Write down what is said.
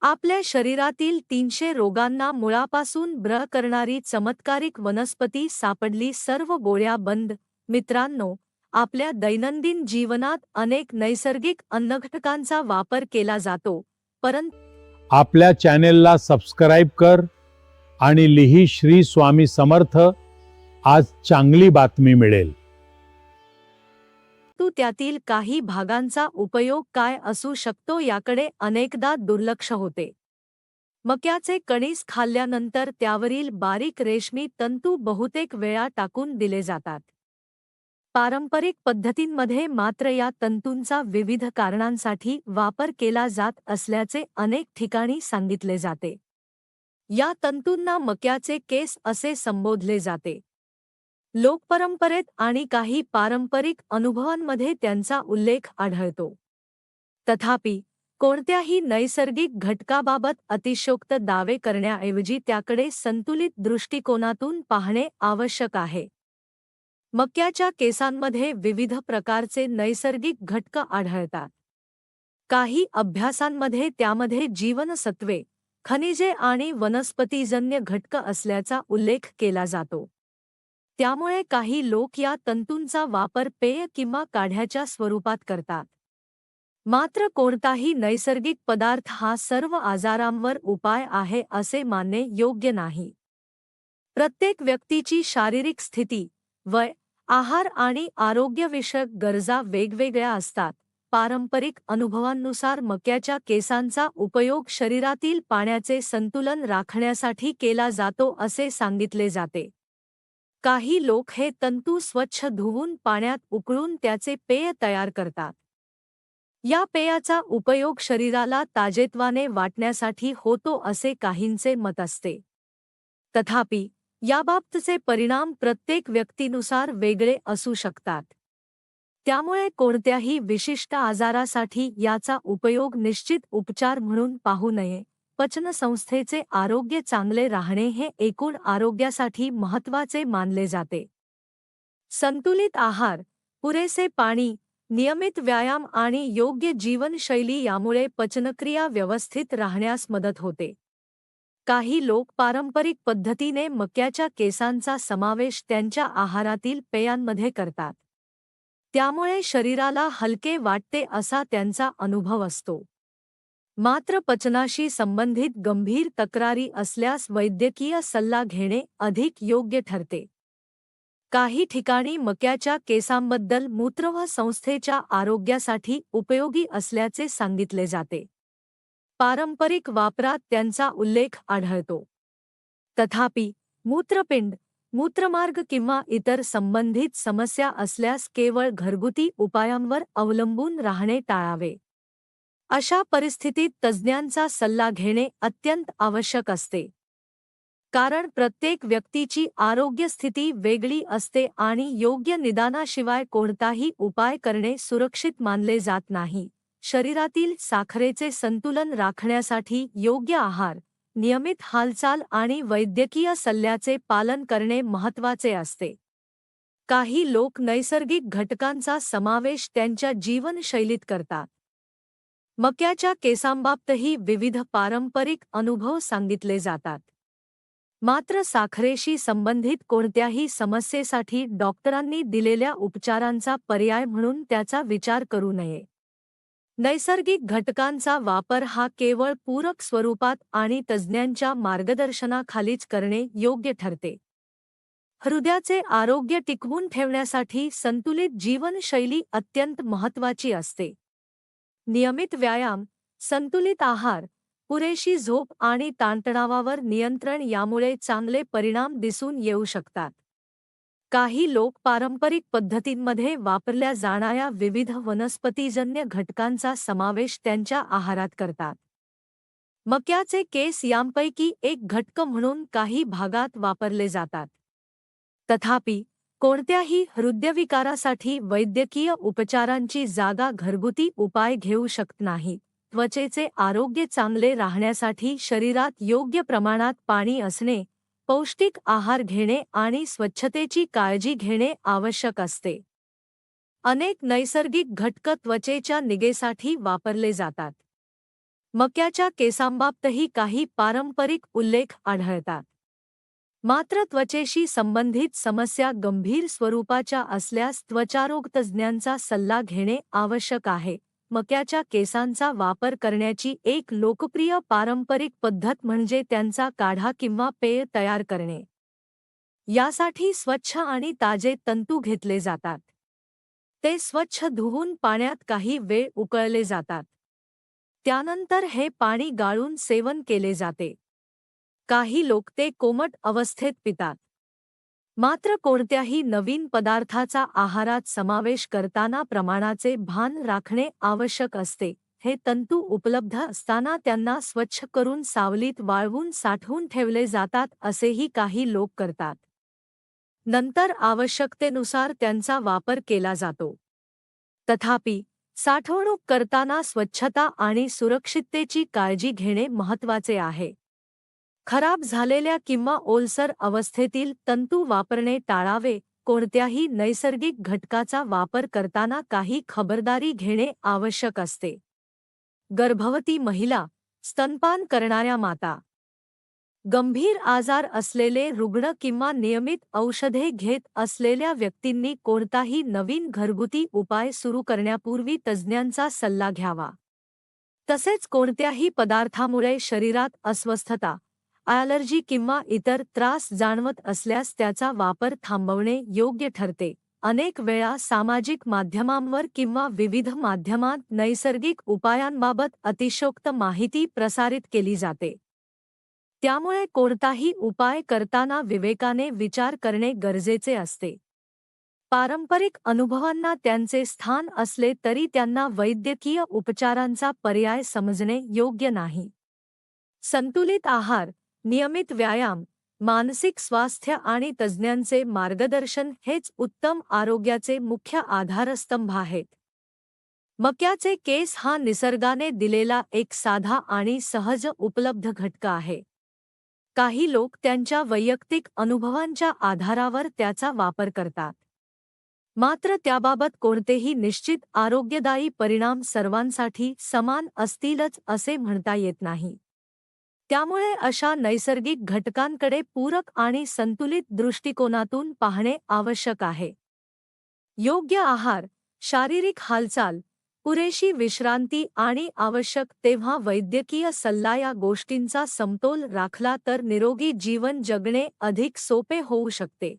आपल्या शरीरातील 300 रोगांना मुळापासून बरं करणारी चमत्कारिक वनस्पती सापडली. सर्व गोळ्या बंद. मित्रांनो, आपल्या दैनंदिन जीवनात अनेक नैसर्गिक अन्नघटकांचा वापर केला जातो, परंतु आपल्या चॅनेलला सबस्क्राईब कर आणि लिही श्री स्वामी समर्थ. आज चांगली बातमी मिळेल. त्यातील काही भागांचा उपयोग काय असू शकतो याकडे अनेकदा दुर्लक्ष होते. मक्याचे कणीस खाल्ल्यानंतर त्यावरील बारीक रेशमी तंतू बहुतेक वेळा टाकून दिले जातात. पारंपरिक पद्धतींमध्ये मात्र या तंतूंचा विविध कारणांसाठी वापर केला जात असल्याचे अनेक ठिकाणी सांगितले जाते. या तंतूंना मक्याचे केस असे संबोधले जाते. लोकपरंपरेत आणि काही पारंपरिक अनुभवांमध्ये त्यांचा उल्लेख आढळतो. तथापि, कोणत्याही नैसर्गिक घटकाबाबत अतिशयोक्त दावे करण्याऐवजी त्याकडे संतुलित दृष्टिकोनातून पाहणे आवश्यक आहे. मक्याच्या केसांमध्ये विविध प्रकारचे नैसर्गिक घटक आढळतात. काही अभ्यासांमध्ये त्यामध्ये जीवनसत्त्वे, खनिजे आणि वनस्पतीजन्य घटक असल्याचा उल्लेख केला जातो. त्यामुळे काही लोक या तंतूंचा वापर पेय किंवा काढ्याच्या स्वरूपात करतात. मात्र कोणताही नैसर्गिक पदार्थ हा सर्व आजारांवर उपाय आहे असे मानणे योग्य नाही. प्रत्येक व्यक्तीची शारीरिक स्थिती, वय, आहार आणि आरोग्यविषयक गरजा वेगवेगळ्या असतात. पारंपरिक अनुभवांनुसार मक्याच्या केसांचा उपयोग शरीरातील पाण्याचे संतुलन राखण्यासाठी केला जातो असे सांगितले जाते. काही लोक हे तंतू स्वच्छ धुवून पाण्यात उकळून त्याचे पेय तयार करतात. या पेयाचा उपयोग शरीराला ताजेतवाने वाटण्यासाठी होतो असे काहींचे मत असते. तथापि, याबाबतचे परिणाम प्रत्येक व्यक्तीनुसार वेगळे असू शकतात. त्यामुळे कोणत्याही विशिष्ट आजारासाठी याचा उपयोग निश्चित उपचार म्हणून पाहू नये. पचनसंस्थेचे आरोग्य चांगले राहणे हे एकूण आरोग्यासाठी महत्त्वाचे मानले जाते. संतुलित आहार, पुरेसे पाणी, नियमित व्यायाम आणि योग्य जीवनशैली यामुळे पचनक्रिया व्यवस्थित राहण्यास मदत होते. काही लोक पारंपरिक पद्धतीने मक्याच्या केसांचा समावेश त्यांच्या आहारातील पेयांमध्ये करतात. त्यामुळे शरीराला हलके वाटते असा त्यांचा अनुभव असतो. मात्र पचनाशी संबंधित गंभीर तक्रारी असल्यास वैद्यकीय सल्ला घेणे अधिक योग्य ठरते. काही ठिकाणी मक्याच्या केसांबद्दल मूत्र संस्थेच्या आरोग्यासाठी उपयोगी असल्याचे सांगितले जाते. पारंपरिक वापरात त्यांचा उल्लेख आढळतो. तथापि, मूत्रपिंड, मूत्रमार्ग किंवा इतर संबंधित समस्या असल्यास केवळ घरगुती उपायांवर अवलंबून राहणे टाळावे. अशा परिस्थितीत तज्ज्ञांचा सल्ला घेणे अत्यंत आवश्यक असते. कारण प्रत्येक व्यक्तीची आरोग्य स्थिती वेगळी असते आणि योग्य निदानाशिवाय कोणताही उपाय करणे सुरक्षित मानले जात नाही. शरीरातील साखरेचे संतुलन राखण्यासाठी योग्य आहार, नियमित हालचाल आणि वैद्यकीय सल्ल्याचे पालन करणे महत्त्वाचे असते. काही लोक नैसर्गिक घटकांचा समावेश त्यांच्या जीवनशैलीत करतात. मक्याच्या केसांबाबतही विविध पारंपरिक अनुभव सांगितले जातात. मात्र साखरेशी संबंधित कोणत्याही समस्येसाठी डॉक्टरांनी दिलेल्या उपचारांचा पर्याय म्हणून त्याचा विचार करू नये. नैसर्गिक घटकांचा वापर हा केवळ पूरक स्वरूपात आणि तज्ज्ञांच्या मार्गदर्शनाखालीच करणे योग्य ठरते. हृदयाचे आरोग्य टिकवून ठेवण्यासाठी संतुलित जीवनशैली अत्यंत महत्त्वाची असते. नियमित व्यायाम, संतुलित आहार, पुरेशी झोप आणि ताणतणावावर नियंत्रण यामुळे चांगले परिणाम दिसून येऊ शकतात. काही लोक पारंपरिक पद्धतींमध्ये वापरल्या जाणाऱ्या विविध वनस्पतीजन्य घटकांचा समावेश त्यांच्या आहारात करतात. मक्याचे केस यांपैकी एक घटक म्हणून काही भागात वापरले जातात. तथापि, कोणत्याही हृदयविकारासाठी वैद्यकीय उपचारांची जागा घरगुती उपाय घेऊ शकत नाही. त्वचेचे आरोग्य चांगले राहण्यासाठी शरीरात योग्य प्रमाणात पाणी असणे, पौष्टिक आहार घेणे आणि स्वच्छतेची काळजी घेणे आवश्यक असते. अनेक नैसर्गिक घटक त्वचेच्या निगेसाठी वापरले जातात. मक्याच्या केसांबाबतही काही पारंपरिक उल्लेख आढळतात. मात्र त्वचेशी संबंधित समस्या गंभीर स्वरूपाच्या असल्यास त्वचारोग तज्ज्ञांचा सल्ला घेणे आवश्यक आहे. मक्याच्या केसांचा वापर करण्याची एक लोकप्रिय पारंपरिक पद्धत म्हणजे त्यांचा काढा किंवा पेय तयार करणे. यासाठी स्वच्छ आणि ताजे तंतू घेतले जातात. ते स्वच्छ धुवून पाण्यात काही वेळ उकळले जातात. त्यानंतर हे पाणी गाळून सेवन केले जाते. काही लोक ते कोमट अवस्थेत पितात. मात्र कोणत्याही नवीन पदार्थाचा आहारात समावेश करताना प्रमाणाचे भान राखणे आवश्यक असते. हे तंतू उपलब्ध असताना त्यांना स्वच्छ करून सावलीत वाळवून साठवून ठेवले जातात असेही काही लोक करतात. नंतर आवश्यकतेनुसार त्यांचा वापर केला जातो. तथापि, साठवणूक करताना स्वच्छता आणि सुरक्षिततेची काळजी घेणे महत्त्वाचे आहे. खराब झालेल्या किंवा ओलसर अवस्थेतील तंतू वापरणे टाळावे. कोणत्याही नैसर्गिक घटकाचा वापर करताना काही खबरदारी घेणे आवश्यक असते. गर्भवती महिला, स्तनपान करणाऱ्या माता, गंभीर आजार असलेले रुग्ण किंवा नियमित औषधे घेत असलेल्या व्यक्तींनी कोणताही नवीन घरगुती उपाय सुरू करण्यापूर्वी तज्ज्ञांचा सल्ला घ्यावा. तसेच कोणत्याही पदार्थामुळे शरीरात अस्वस्थता, ॲलर्जी किंवा इतर त्रास जाणवत असल्यास त्याचा वापर थांबवणे योग्य ठरते. अनेक वेळा सामाजिक माध्यमांवर किंवा विविध माध्यमांत नैसर्गिक उपायांबाबत अतिशयोक्त माहिती प्रसारित केली जाते. त्यामुळे कोणताही उपाय करताना विवेकाने विचार करणे गरजेचे असते. पारंपरिक अनुभवांना त्यांचे स्थान असले तरी त्यांना वैद्यकीय उपचारांचा पर्याय समजणे योग्य नाही. संतुलित आहार, नियमित व्यायाम, मानसिक स्वास्थ्य आणि तज्ज्ञांचे मार्गदर्शन हेच उत्तम आरोग्याचे मुख्य आधारस्तंभ आहेत. मक्याचे केस हा निसर्गाने दिलेला एक साधा आणि सहज उपलब्ध घटक आहे. काही लोक त्यांच्या वैयक्तिक अनुभवांच्या आधारावर त्याचा वापर करतात. मात्र त्याबाबत कोणतेही निश्चित आरोग्यदायी परिणाम सर्वांसाठी समान असतीलच असे म्हणता येत नाही. त्यामुळे अशा नैसर्गिक घटकांकडे पूरक आणि संतुलित दृष्टिकोनातून पाहणे आवश्यक आहे. योग्य आहार, शारीरिक हालचाल, पुरेशी विश्रांती आणि आवश्यक तेव्हा वैद्यकीय सल्ला या गोष्टींचा समतोल राखला तर निरोगी जीवन जगणे अधिक सोपे होऊ शकते.